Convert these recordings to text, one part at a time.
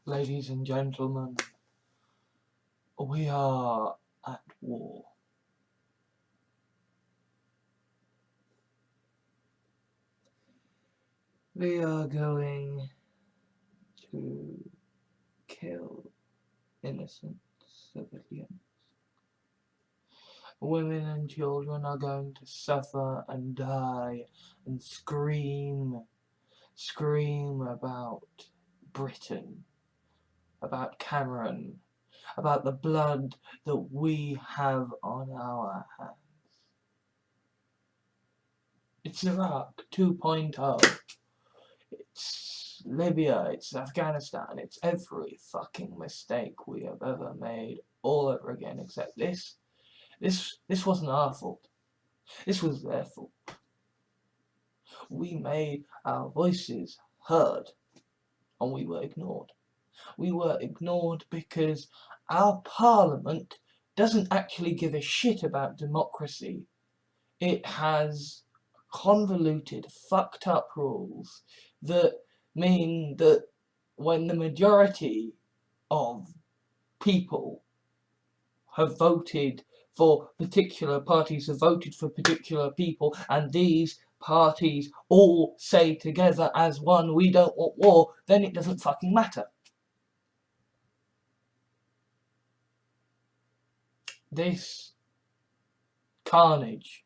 Ladies and gentlemen, we are at war. We are going to kill innocent civilians. Women and children are going to suffer and die and scream about Britain, about Cameron, about the blood that we have on our hands. It's Iraq 2.0. It's Libya, it's Afghanistan, it's every fucking mistake we have ever made all over again, except this wasn't our fault. This was their fault. We made our voices heard and we were ignored. We were ignored because our parliament doesn't actually give a shit about democracy. It has convoluted, fucked up rules that mean that when the majority of people have voted for particular parties, have voted for particular people, and these parties all say together as one, we don't want war, then it doesn't fucking matter. This carnage,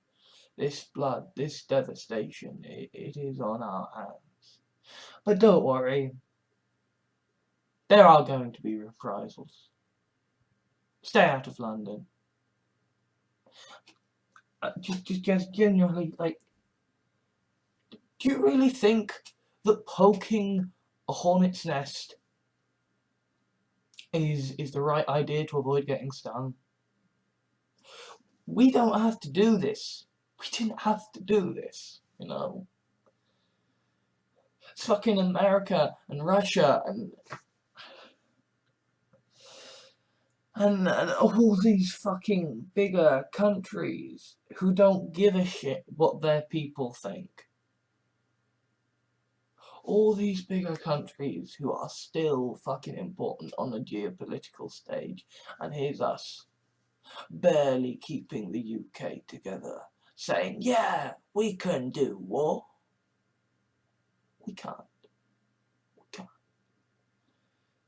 this blood, this devastation, it is on our hands. But don't worry, there are going to be reprisals. Stay out of London. Just genuinely, like, do you really think that poking a hornet's nest is the right idea to avoid getting stung? We don't have to do this. We didn't have to do this, you know. It's fucking America and Russia and all these fucking bigger countries who don't give a shit what their people think. All these bigger countries who are still fucking important on the geopolitical stage, and here's us, barely keeping the UK together, saying, yeah, we can do war. We can't. We can't.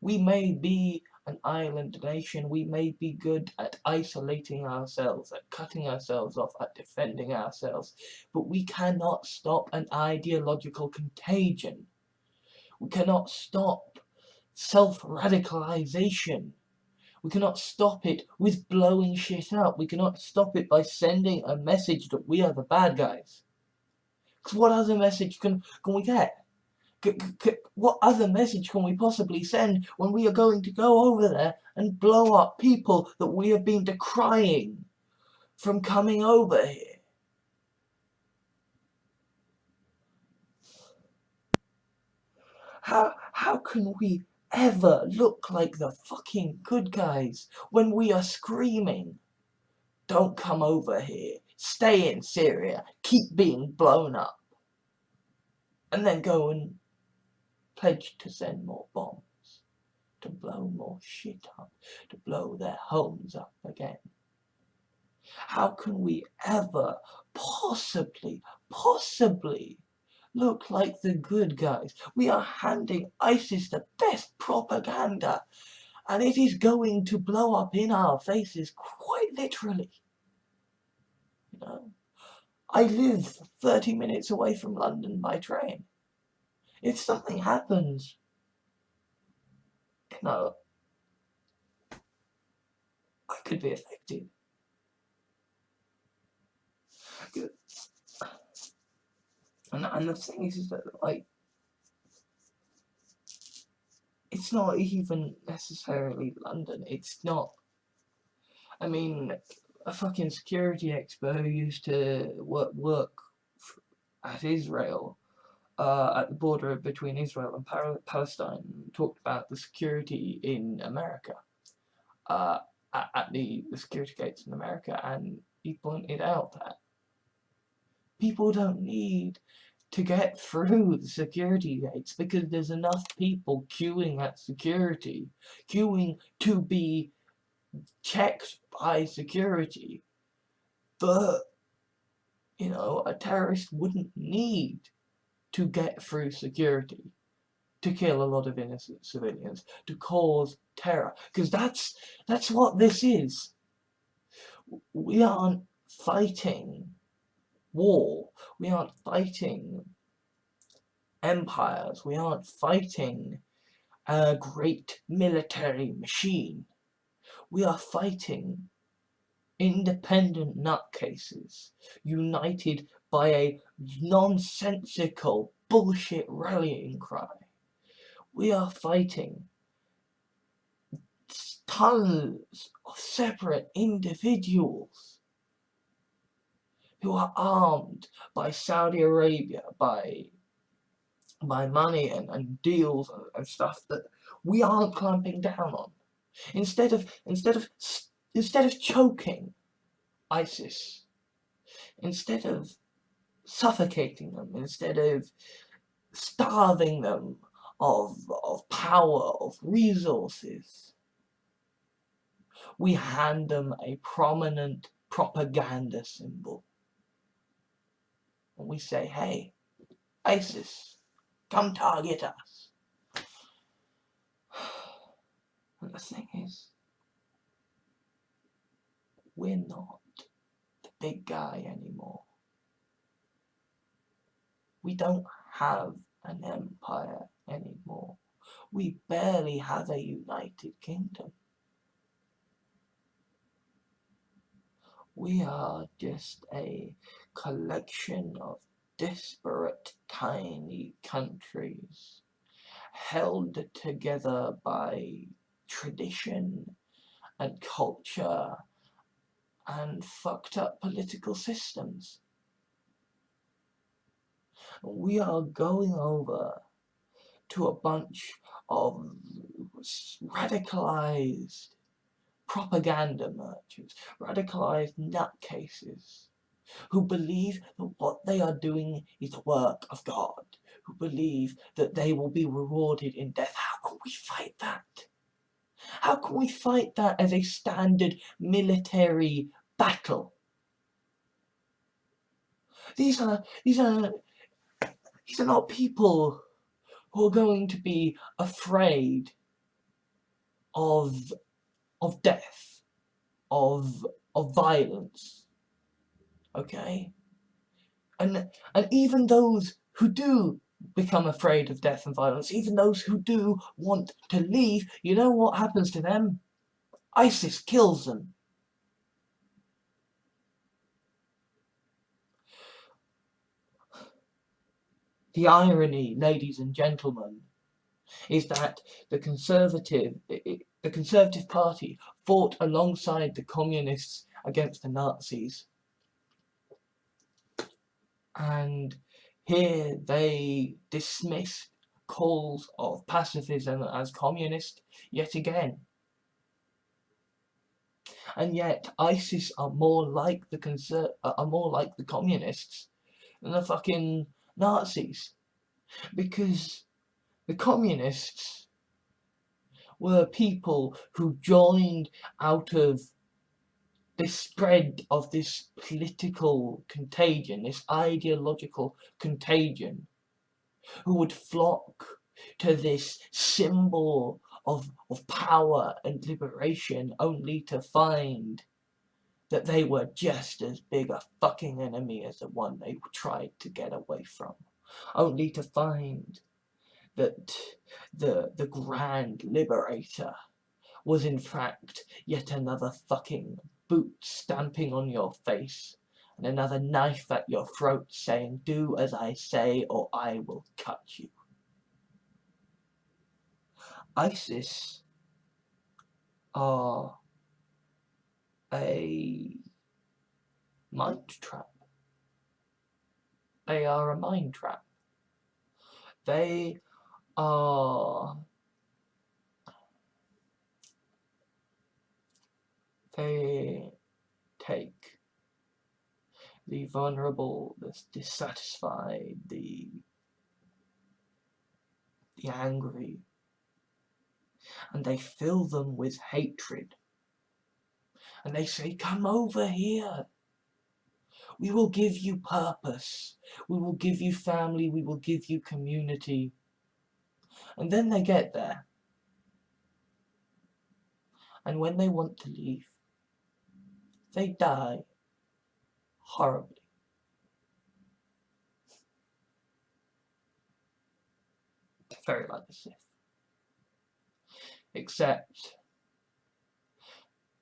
We may be an island nation, we may be good at isolating ourselves, at cutting ourselves off, at defending ourselves, but we cannot stop an ideological contagion. We cannot stop self-radicalization. We cannot stop it with blowing shit up. We cannot stop it by sending a message that we are the bad guys. Because what other message can we get? What other message can we possibly send when we are going to go over there and blow up people that we have been decrying from coming over here? How can we ever look like the fucking good guys when we are screaming, don't come over here, stay in Syria, keep being blown up, and then go and pledge to send more bombs, to blow more shit up, to blow their homes up again? How can we ever possibly look like the good guys? We are handing ISIS the best propaganda, and it is going to blow up in our faces, quite literally. You know, I live 30 minutes away from London by train. If something happens, you know, I could be affected. And the thing is that, like, it's not even necessarily London. It's not. I mean, a fucking security expert who used to work at Israel, at the border between Israel and Palestine, talked about the security in America, at the security gates in America, and he pointed out that people don't need to get through the security gates because there's enough people queuing at security, queuing to be checked by security. But, you know, a terrorist wouldn't need to get through security to kill a lot of innocent civilians, to cause terror. Because that's what this is. We aren't fighting war. We aren't fighting empires. We aren't fighting a great military machine. We are fighting independent nutcases united by a nonsensical bullshit rallying cry. We are fighting tons of separate individuals who are armed by Saudi Arabia, by money and deals and stuff that we aren't clamping down on. Instead of choking ISIS, instead of suffocating them, instead of starving them of power, of resources, we hand them a prominent propaganda symbol. And we say, hey, ISIS, come target us. And the thing is, we're not the big guy anymore. We don't have an empire anymore. We barely have a United Kingdom. We are just a collection of disparate tiny countries held together by tradition and culture and fucked up political systems. We are going over to a bunch of radicalized propaganda merchants, radicalized nutcases, who believe that what they are doing is the work of God, who believe that they will be rewarded in death. How can we fight that? How can we fight that as a standard military battle? These are not people who are going to be afraid of death, of violence. Okay? And even those who do become afraid of death and violence, even those who do want to leave, you know what happens to them? ISIS kills them. The irony, ladies and gentlemen, is that the Conservative Party fought alongside the Communists against the Nazis. And here they dismissed calls of pacifism as communist yet again. And yet ISIS are more like the communists than the fucking Nazis, because the communists were people who joined out of this spread of this political contagion, this ideological contagion, who would flock to this symbol of power and liberation, only to find that they were just as big a fucking enemy as the one they tried to get away from, only to find that the Grand Liberator was in fact yet another fucking boot stamping on your face and another knife at your throat saying, do as I say or I will cut you. ISIS are a mind trap. They are a mind trap. They are... They take the vulnerable, the dissatisfied, the angry, and they fill them with hatred. And they say, come over here. We will give you purpose. We will give you family. We will give you community. And then they get there. And when they want to leave, they die horribly. Very like the Sith. Except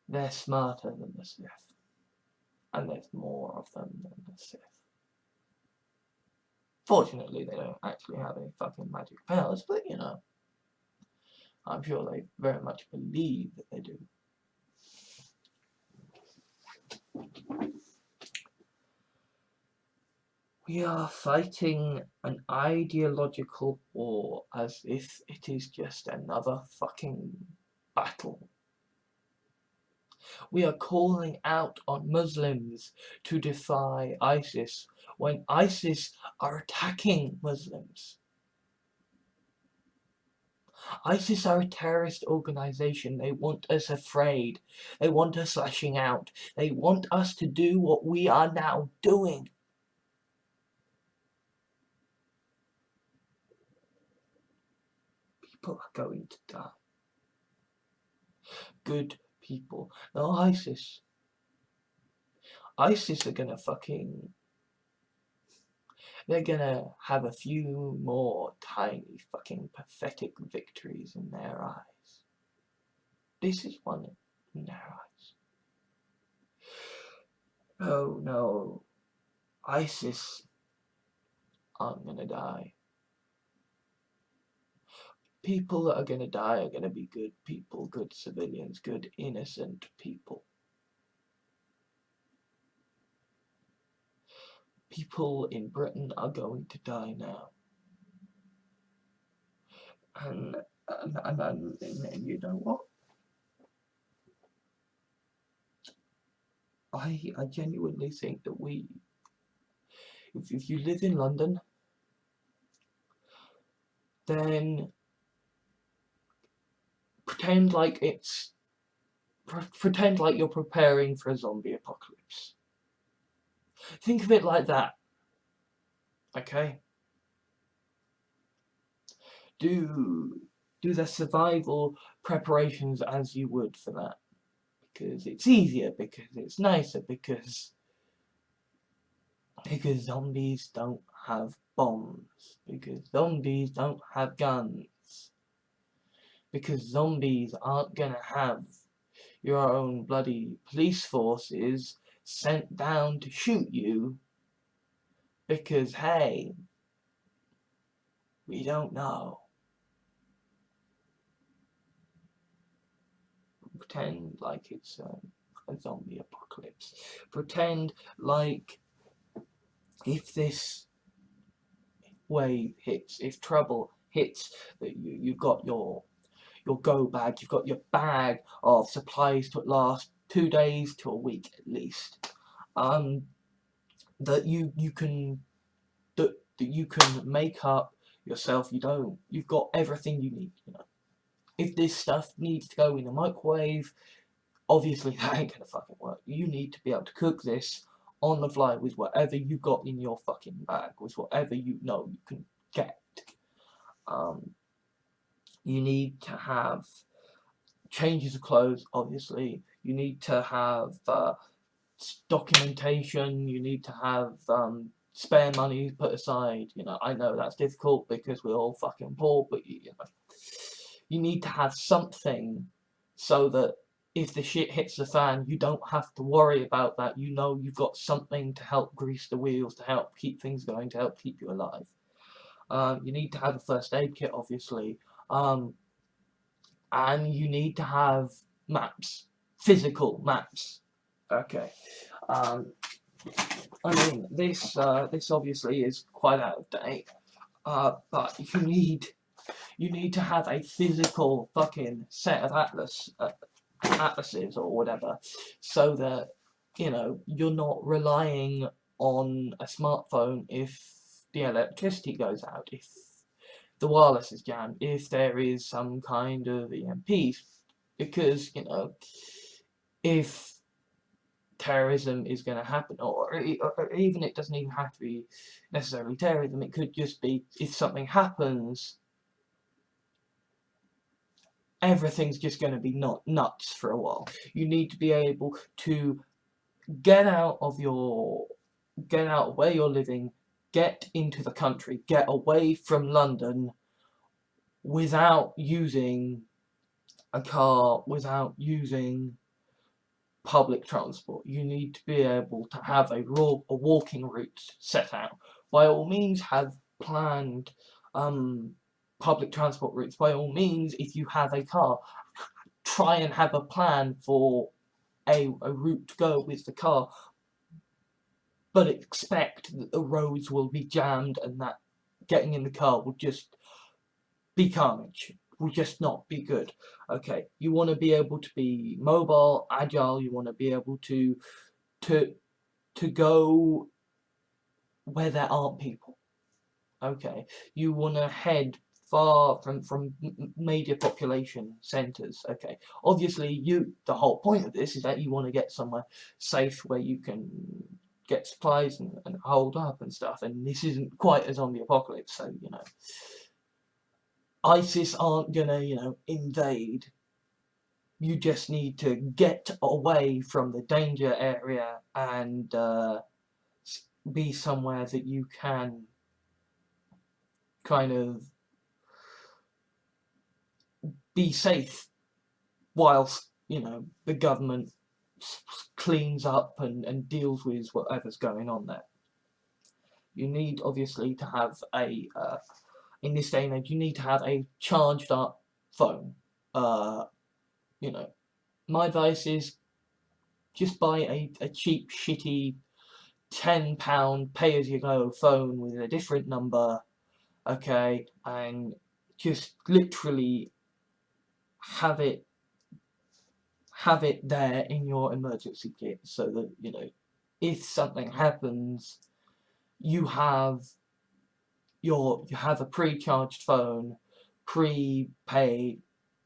they're smarter than the Sith. And there's more of them than the Sith. Fortunately, they don't actually have any fucking magic powers, but you know, I'm sure they very much believe that they do. We are fighting an ideological war as if it is just another fucking battle. We are calling out on Muslims to defy ISIS when ISIS are attacking Muslims. ISIS are a terrorist organization. They want us afraid. They want us lashing out. They want us to do what we are now doing. People are going to die. Good people. No, ISIS. ISIS are gonna fucking... They're gonna have a few more tiny fucking pathetic victories in their eyes. This is one in their eyes. Oh no. ISIS aren't gonna die. People that are gonna die are gonna be good people, good civilians, good innocent people. People in Britain are going to die now. And you know what? I genuinely think that if you live in London, then pretend like you're preparing for a zombie apocalypse. Think of it like that. Okay? Do the survival preparations as you would for that. Because it's easier, because it's nicer, because zombies don't have bombs, because zombies don't have guns, because zombies aren't gonna have your own bloody police forces sent down to shoot you, because hey, we don't know. Pretend like it's a zombie apocalypse. Pretend like if this wave hits, if trouble hits, that you've got your go bag, you've got your bag of supplies to last 2 days to a week at least. That you can make up yourself. You've got everything you need, you know. If this stuff needs to go in the microwave, obviously that ain't gonna fucking work. You need to be able to cook this on the fly with whatever you got in your fucking bag, with whatever you know you can get. You need to have changes of clothes, obviously. You need to have documentation. You need to have spare money put aside. You know, I know that's difficult because we're all fucking poor, but you know, you need to have something so that if the shit hits the fan, you don't have to worry about that. You know you've got something to help grease the wheels, to help keep things going, to help keep you alive. You need to have a first aid kit, obviously. And you need to have maps. Physical maps. Okay. I mean, this obviously is quite out of date. But you need to have a physical fucking set of atlases or whatever, so that, you know, you're not relying on a smartphone if the electricity goes out, if the wireless is jammed, if there is some kind of EMPs, because, you know, if terrorism is going to happen, or even it doesn't even have to be necessarily terrorism, it could just be if something happens, everything's just going to be nuts for a while. You need to be able to get out of where you're living, get into the country, get away from London without using a car, without using public transport. You need to be able to have a walking route set out. By all means, have planned public transport routes. By all means, if you have a car, try and have a plan for a route to go with the car, but expect that the roads will be jammed and that getting in the car will just be carnage, will just not be good. Okay, you want to be able to be mobile, agile, you want to be able to go where there aren't people. Okay, you want to head far from major population centres. Okay, obviously the whole point of this is that you want to get somewhere safe where you can get supplies and hold up and stuff, and this isn't quite a zombie apocalypse, so, you know, ISIS aren't gonna, you know, invade. You just need to get away from the danger area and be somewhere that you can kind of be safe whilst, you know, the government cleans up and deals with whatever's going on there. You need, obviously, to have a in this day and age, you need to have a charged up phone. You know, my advice is just buy a cheap, shitty £10 pay-as-you-go phone with a different number, okay, and just literally have it there in your emergency kit, so that, you know, if something happens, you have a pre-charged phone, prepaid,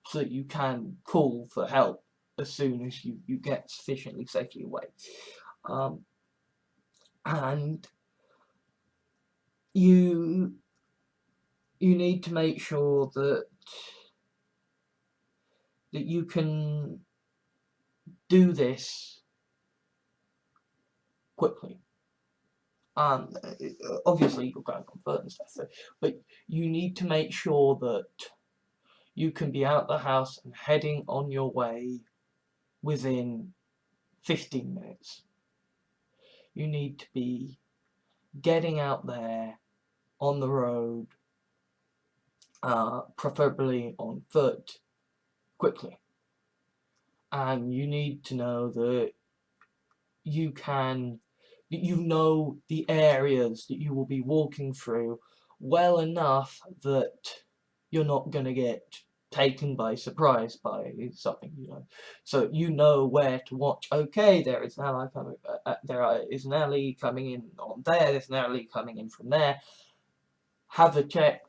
so that you can call for help as soon as you get sufficiently safely away. And you need to make sure that you can do this quickly. Obviously you're going on foot and stuff, but you need to make sure that you can be out the house and heading on your way within 15 minutes. You need to be getting out there on the road, preferably on foot, quickly. And you need to know that you know the areas that you will be walking through well enough that you're not going to get taken by surprise by something, you know. So you know where to watch. Okay, there is an alley coming. Is an alley coming in on there. There's an alley coming in from there. Have a check.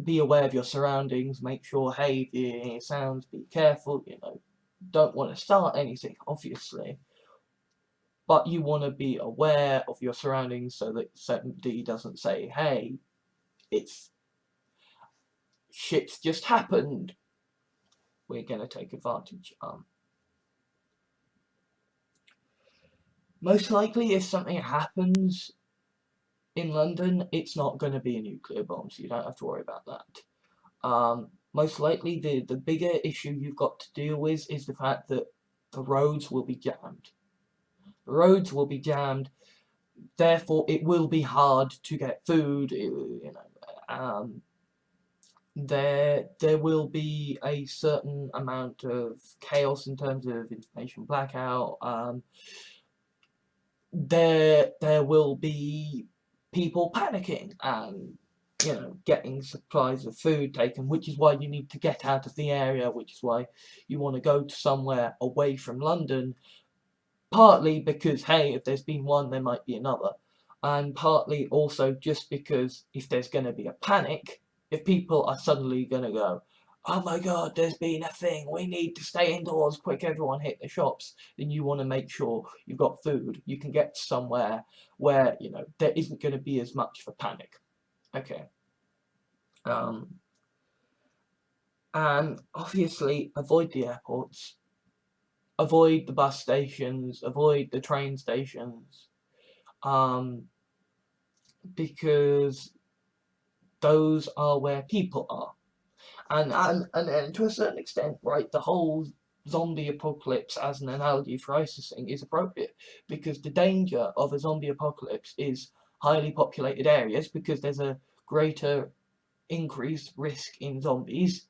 Be aware of your surroundings. Make sure, hey, if you hear sounds, be careful. You know, don't want to start anything, obviously, but you want to be aware of your surroundings so that somebody doesn't say, hey, shit's just happened, we're going to take advantage. Most likely, if something happens in London, it's not going to be a nuclear bomb, so you don't have to worry about that. Most likely, the bigger issue you've got to deal with is the fact that the roads will be jammed. The roads will be jammed, therefore it will be hard to get food, you know. There will be a certain amount of chaos in terms of information blackout. There will be people panicking and, you know, getting supplies of food taken, which is why you need to get out of the area, which is why you want to go to somewhere away from London, Partly because, hey, if there's been one, there might be another. And partly also just because if there's going to be a panic, if people are suddenly going to go, oh my god, there's been a thing, we need to stay indoors, quick, everyone hit the shops, then you want to make sure you've got food, you can get somewhere where, you know, there isn't going to be as much of a panic. Okay. And obviously avoid the airports, avoid the bus stations, avoid the train stations, because those are where people are. And to a certain extent, right, the whole zombie apocalypse as an analogy for ISISing is appropriate, because the danger of a zombie apocalypse is highly populated areas, because there's a greater increased risk in zombies,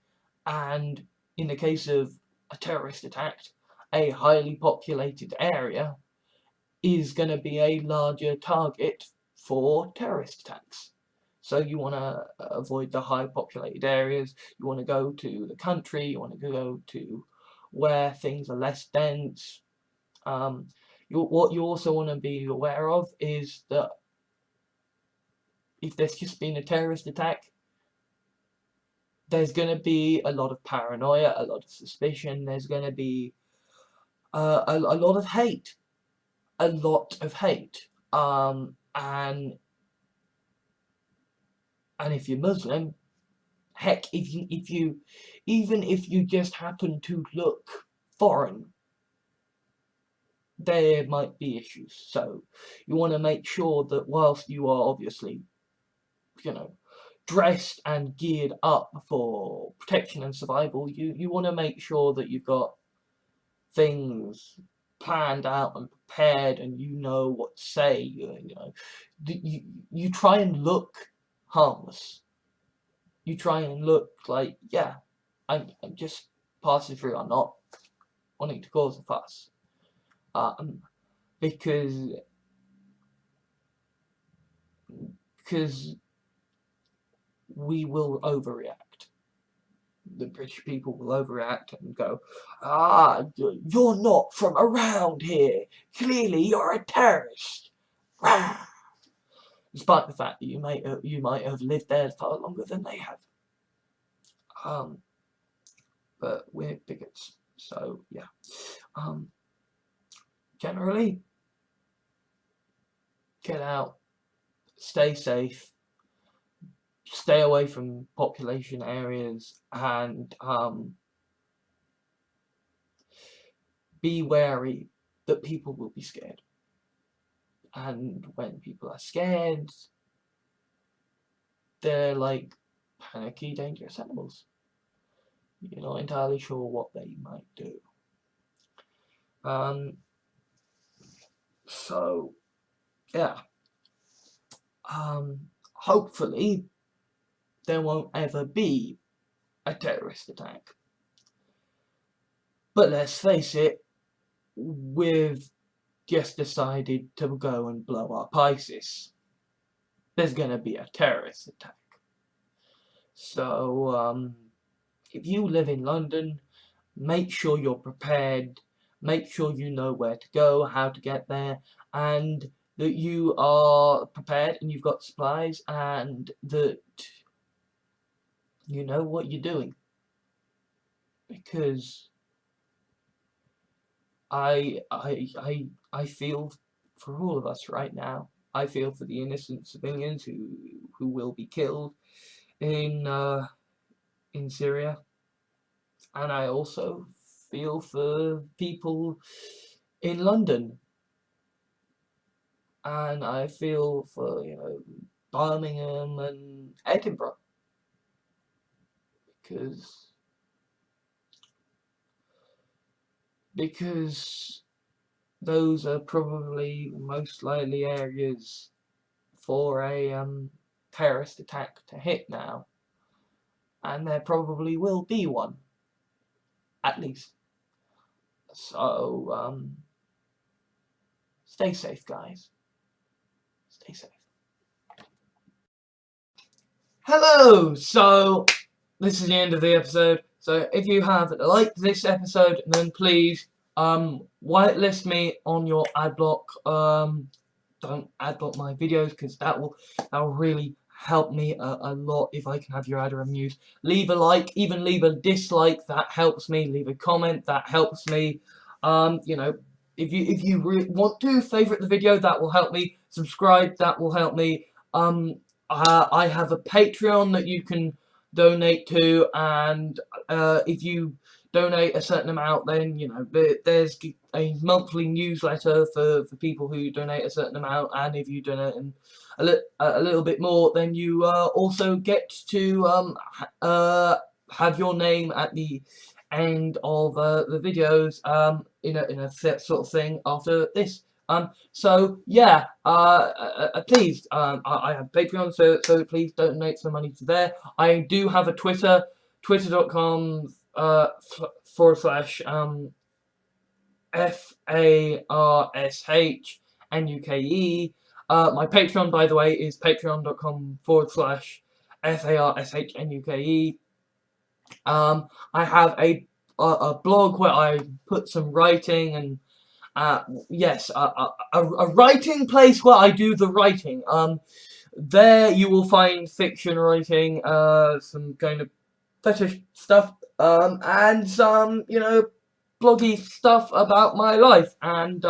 and in the case of a terrorist attack, a highly populated area is going to be a larger target for terrorist attacks. So you want to avoid the high populated areas, you want to go to the country, you want to go to where things are less dense. What you also want to be aware of is that if there's just been a terrorist attack, there's going to be a lot of paranoia, a lot of suspicion, there's going to be a lot of hate. A lot of hate. And if you're Muslim, heck, even if you just happen to look foreign, there might be issues. So you want to make sure that whilst you are obviously, you know, dressed and geared up for protection and survival, you want to make sure that you've got things planned out and prepared, and you know what to say. You know, you try and look harmless. You try and look like, yeah, I'm just passing through. I'm not wanting to cause a fuss. Because we will overreact. The British people will overreact and go, you're not from around here. Clearly you're a terrorist. Despite the fact that you might have lived there far longer than they have. But we're bigots. So yeah. Generally, get out, stay safe, stay away from population areas, and be wary that people will be scared. And when people are scared, they're like panicky, dangerous animals. You're not entirely sure what they might do. So, yeah. Hopefully, there won't ever be a terrorist attack. But let's face it, we've just decided to go and blow up ISIS. There's going to be a terrorist attack. So, if you live in London, make sure you're prepared, make sure you know where to go, how to get there, and that you are prepared and you've got supplies, and that you know what you're doing. Because I feel for all of us right now. I feel for the innocent civilians who will be killed in Syria, and I also feel for people in London, and I feel for, you know, Birmingham and Edinburgh, because those are probably most likely areas for a terrorist attack to hit now, and there probably will be one, at least. So stay safe, guys. Stay safe. Hello! So this is the end of the episode. So if you have liked this episode, then please whitelist me on your ad block. Don't ad block my videos, because that will really help me a lot if I can have your ad removed. Leave a like, even leave a dislike, that helps me. Leave a comment, that helps me. You know, if you want to favorite the video, that will help me. Subscribe, that will help me. I have a Patreon that you can donate to, and if you donate a certain amount, then, you know, there's a monthly newsletter for people who donate a certain amount, and if you donate a little bit more, then you also get to have your name at the end of the videos, in a set sort of thing after this. So yeah, please, I have Patreon, so please donate some money to there. I do have a Twitter, twitter.com FARSHNUKE. My Patreon, by the way, is patreon.com/FARSHNUKE. I have a blog where I put some writing, and yes, a writing place where I do the writing. There you will find fiction writing, some kind of fetish stuff, and some, you know, bloggy stuff about my life, and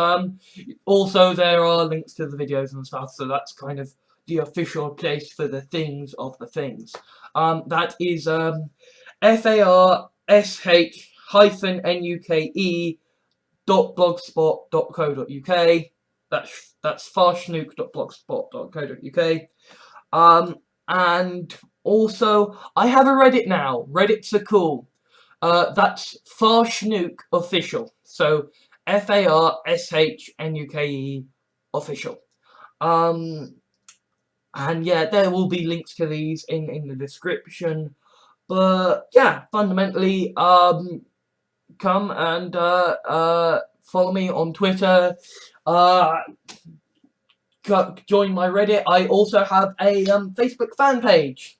also there are links to the videos and stuff, so that's kind of the official place for the things of the things. That is FARSHNUKE.blogspot.co.uk. That's farschnook.blogspot.co.uk. And also, I have a Reddit now. Reddits are cool. That's Farschnook official. So FARSHNUKE official. And yeah, there will be links to these in the description. But yeah, fundamentally, come and follow me on Twitter. Join my Reddit. I also have a Facebook fan page.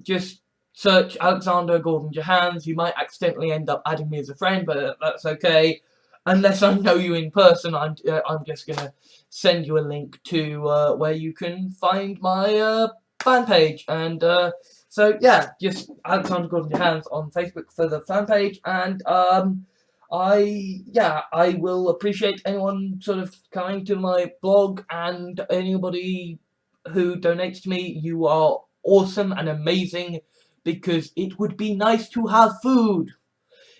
Just search Alexander Gordon Johans. You might accidentally end up adding me as a friend, but that's okay. Unless I know you in person, I'm just gonna send you a link to where you can find my fan page. And so yeah, just Alexander Gordon Johans on Facebook for the fan page. And I will appreciate anyone sort of coming to my blog, and anybody who donates to me. You are awesome and amazing, because it would be nice to have food.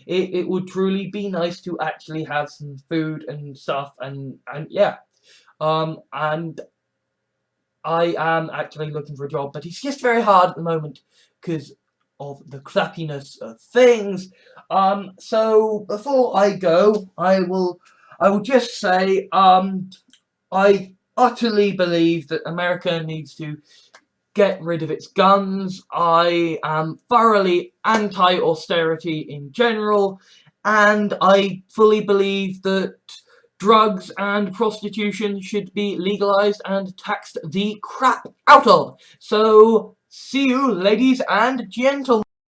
It would truly be nice to actually have some food and stuff, and yeah. And I am actually looking for a job, but it's just very hard at the moment because of the crappiness of things. So before I go, I will just say, I utterly believe that America needs to get rid of its guns. I am thoroughly anti-austerity in general, and I fully believe that drugs and prostitution should be legalized and taxed the crap out of. So, see you, ladies and gentlemen.